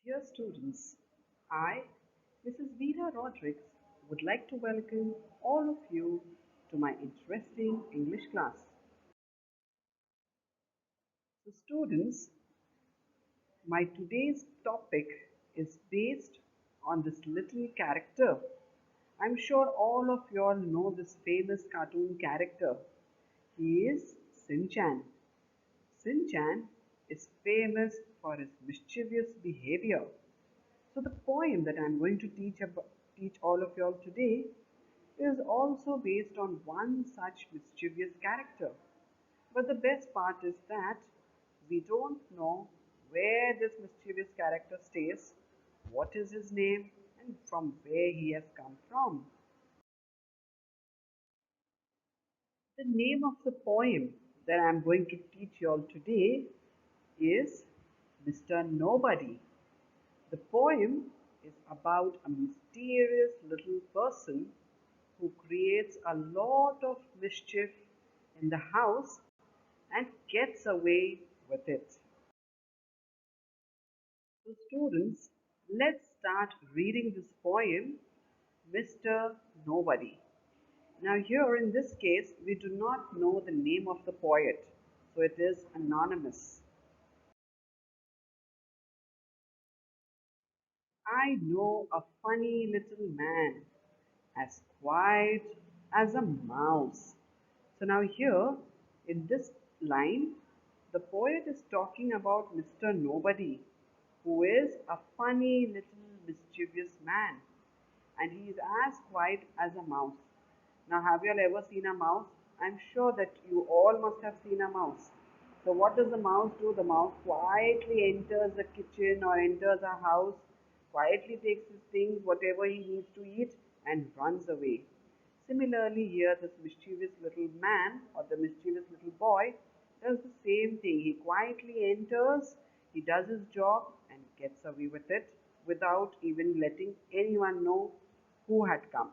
Dear students, I, Mrs. Veera Rodriguez, would like to welcome all of you to my interesting English class. So, students, my today's topic is based on this little character. I'm sure all of you all know this famous cartoon character. He is Sin Chan. Sin Chan is famous for his mischievous behavior. So the poem that I'm going to teach all of you all today is also based on one such mischievous character. But the best part is that we don't know where this mischievous character stays, what is his name, and from where he has come from. The name of the poem that I'm going to teach you all today is Mr. Nobody. The poem is about a mysterious little person who creates a lot of mischief in the house and gets away with it. So, students, let's start reading this poem, Mr. Nobody. Now, here in this case, we do not know the name of the poet, so it is anonymous. I know a funny little man, as quiet as a mouse. So now here in this line, the poet is talking about Mr. Nobody, who is a funny little mischievous man, and he is as quiet as a mouse. Now, have you all ever seen a mouse? I'm sure that you all must have seen a mouse. So, what does the mouse do? The mouse quietly enters the kitchen or enters a house, quietly takes his things, whatever he needs to eat, and runs away. Similarly, here, this mischievous little man or the mischievous little boy does the same thing. He quietly enters, he does his job, and gets away with it without even letting anyone know who had come.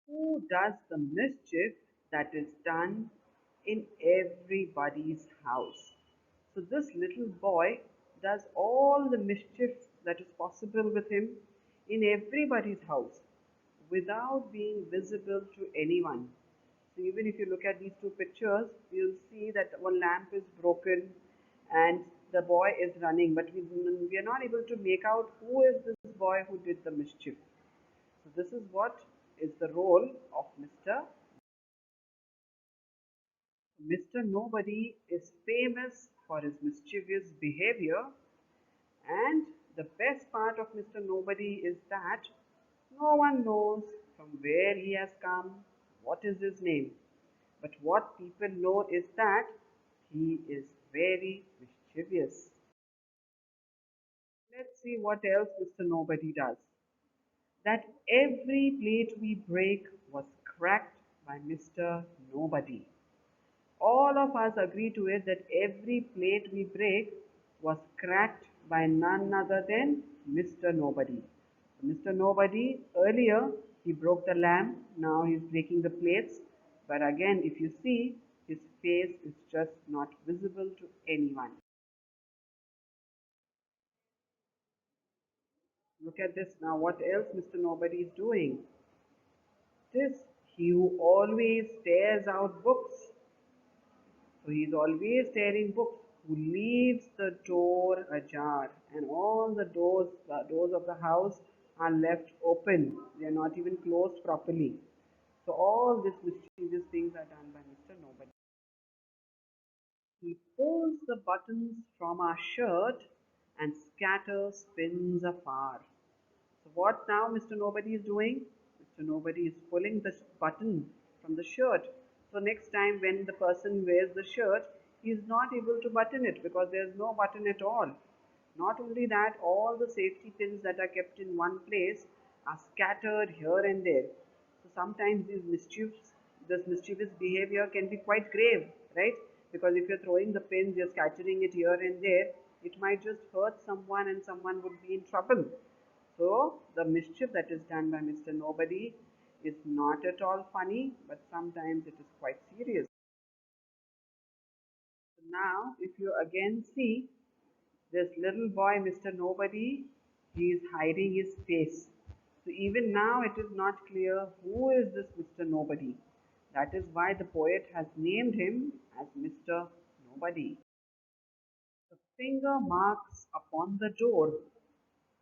Who does the mischief that is done in everybody's house? So, this little boy does all the mischief that is possible with him in everybody's house without being visible to anyone. So, even if you look at these two pictures, you'll see that one lamp is broken and the boy is running, but we are not able to make out who is this boy who did the mischief. So this is what is the role of Mr. Nobody is famous for his mischievous behavior, and the best part of Mr. Nobody is that no one knows from where he has come, what is his name. But what people know is that he is very mischievous. Let's see what else Mr. Nobody does. That every plate we break was cracked by Mr. Nobody. All of us agree to it that every plate we break was cracked by none other than Mr. Nobody. Mr. Nobody, earlier he broke the lamp, now he's breaking the plates. But again, if you see, his face is just not visible to anyone. Look at this now. What else Mr. Nobody is doing? This he who always tears out books. So he is always tearing books, who leaves the door ajar, and all the doors of the house are left open. They are not even closed properly. So all these mischievous things are done by Mr. Nobody. He pulls the buttons from our shirt and scatters pins afar. So what now Mr. Nobody is doing? Mr. Nobody is pulling the button from the shirt. So next time when the person wears the shirt, he is not able to button it because there is no button at all. Not only that, all the safety pins that are kept in one place are scattered here and there. So sometimes this mischievous behavior can be quite grave, right? Because if you're throwing the pins, you're scattering it here and there, it might just hurt someone and someone would be in trouble. So the mischief that is done by Mr. Nobody is not at all funny, but sometimes it is quite serious. So now, if you again see, This little boy, Mr. Nobody, he is hiding his face. So even now it is not clear who is this Mr. Nobody. That is why the poet has named him as Mr. Nobody. The finger marks upon the door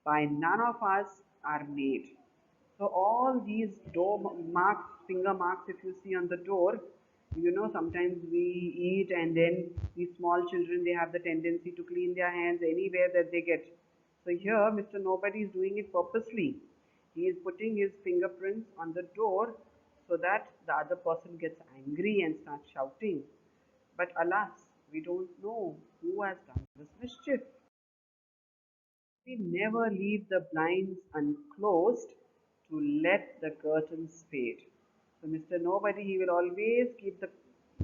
by none of us are made. So all these door marks, finger marks, if you see on the door, sometimes we eat and then these small children, they have the tendency to clean their hands anywhere that they get. So here, Mr. Nobody is doing it purposely. He is putting his fingerprints on the door so that the other person gets angry and starts shouting. But alas, we don't know who has done this mischief. We never leave the blinds unclosed to let the curtains fade. So Mr. Nobody, he will always keep the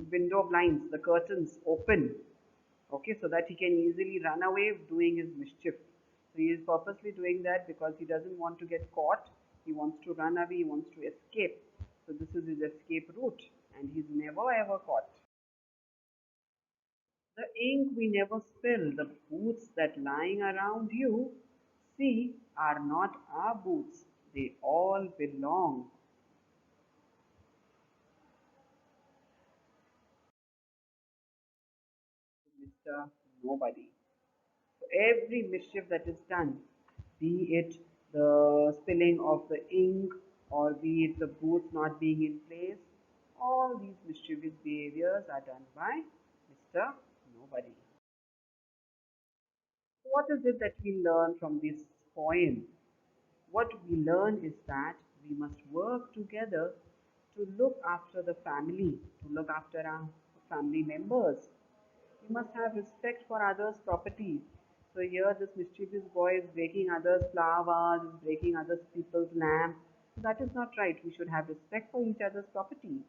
window blinds, the curtains open, okay, so that he can easily run away doing his mischief. So he is purposely doing that because he doesn't want to get caught. He wants to run away, he wants to escape. So this is his escape route and he's never ever caught. The ink we never spill, the boots that lying around you, see, are not our boots. They all belong to Mr. Nobody. So every mischief that is done, be it the spilling of the ink or be it the boots not being in place, all these mischievous behaviors are done by Mr. Nobody. What is it that we learn from this poem? What we learn is that we must work together to look after the family, to look after our family members. We must have respect for others' property. So here this mischievous boy is breaking others' flowers, is breaking other people's lamps. That is not right. We should have respect for each other's property.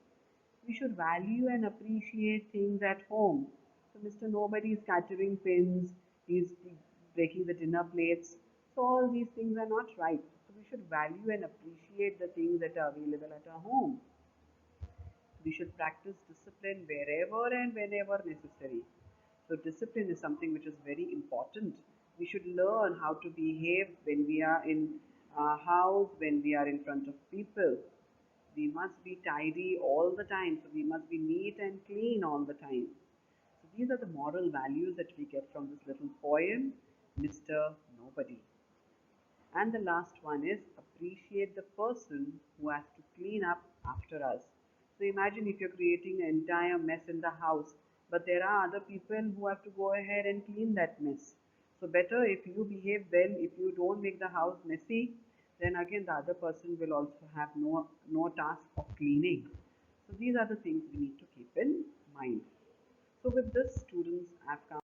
We should value and appreciate things at home. So Mr. Nobody is scattering pins, he's breaking the dinner plates. So all these things are not right. So we should value and appreciate the things that are available at our home. We should practice discipline wherever and whenever necessary. So discipline is something which is very important. We should learn how to behave when we are in our house, when we are in front of people. We must be tidy all the time. So we must be neat and clean all the time. So these are the moral values that we get from this little poem, Mr. Nobody. And the last one is appreciate the person who has to clean up after us. So imagine if you're creating an entire mess in the house, but there are other people who have to go ahead and clean that mess. So better if you behave well, if you don't make the house messy, then again the other person will also have no task of cleaning. So these are the things we need to keep in mind. So with this, students, I've come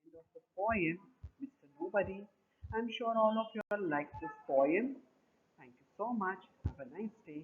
end of the poem, Mr. Nobody. I'm sure all of you all like this poem. Thank you so much. Have a nice day.